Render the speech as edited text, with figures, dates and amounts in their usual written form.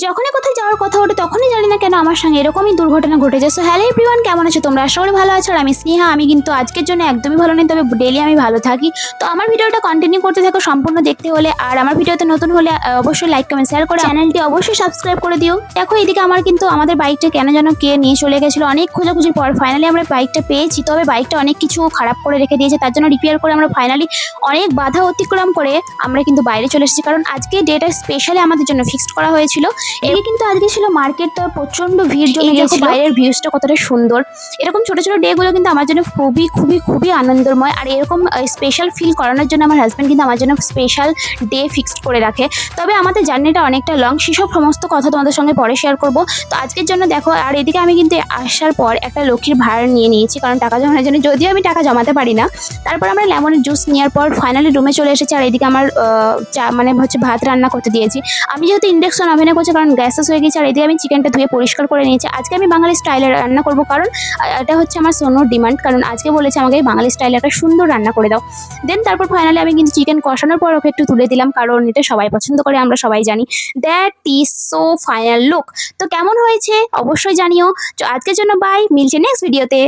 যখনই কোথাও যাওয়ার কথা ওঠে তখনই জানি না কেন আমার সঙ্গে এরকমই দুর্ঘটনা ঘটে যায়। সো হ্যালো এভরিওয়ান, কেমন আছো তোমরা? আশা করি ভালো আছো। আর আমি স্নেহা, আমি কিন্তু আজকের জন্য একদমই ভালো নেই, তবে ডেলি আমি ভালো থাকি। তো আমার ভিডিওটা কন্টিনিউ করতে থাকো সম্পূর্ণ দেখতে হলে। আর আমার ভিডিওতে নতুন হলে অবশ্যই লাইক কমেন্ট শেয়ার করে চ্যানেলটি অবশ্যই সাবস্ক্রাইব করে দিও। দেখো এদিকে আমার কিন্তু আমাদের বাইকটা কেন যেন কে নিয়ে চলে গেছিলো, অনেক খোঁজাখুঁজির পর ফাইনালি আমরা বাইকটা পেয়েছি। তবে বাইকটা অনেক কিছু খারাপ করে রেখে দিয়েছে, তার জন্য রিপেয়ার করে আমরা ফাইনালি অনেক বাধা অতিক্রম করে আমরা কিন্তু বাইরে চলে এসেছি, কারণ আজকে ডেটা স্পেশালি আমাদের জন্য ফিক্সড করা হয়েছিল। এই কিন্তু আজকে ছিল মার্কেট, তো প্রচন্ড ভিড় জমে গেছিল। বাইরের ভিউজটা কতটা সুন্দর। এরকম ছোট ছোট ডে গুলো কিন্তু আমার জন্য খুবই খুবই খুবই আনন্দময়। আর এরকম স্পেশাল ফিল করানোর জন্য আমার হাজব্যান্ড কিন্তু আমার জন্য স্পেশাল ডে ফিক্সড করে রাখে। তবে আমাদের জার্নিটা অনেকটা লং, সেসব সমস্ত কথা তোমাদের সঙ্গে পরে শেয়ার করব। তো আজকের জন্য দেখো, আর এদিকে আমি কিন্তু আসার পর একটা লক্ষ্মীর ভাড়া নিয়ে নিয়েছি, কারণ টাকা জমানোর জন্য, যদিও আমি টাকা জমাতে পারি না। তারপর আমরা লেমনের জুস নেওয়ার পর ফাইনালি রুমে চলে এসেছি। আর এদিকে আমার মানে হচ্ছে ভাত রান্না করতে দিয়েছি। আমি যেহেতু ইন্ডাকশন ওভেনে করছি, কারণ গ্যাস হয়ে গেছে। আর এদিকে আমি চিকেনটা ধুয়ে পরিষ্কার করে নিয়েছি। আজকে আমি বাঙালি স্টাইলে রান্না করব, কারণ এটা হচ্ছে আমার সোনোর ডিমান্ড, কারণ আজকে বলেছে আমাকে বাঙালি স্টাইলে একটা সুন্দর রান্না করে দাও। দেন তারপর ফাইনালি আমি কিন্তু চিকেন কষানোর পর ওকে একটু তুলে দিলাম, কারণ এটা সবাই পছন্দ করে, আমরা সবাই জানি। That is so final look. তো কেমন হয়েছে অবশ্যই জানিও। তো আজকের জন্য বাই, মিলছে নেক্সট ভিডিওতে।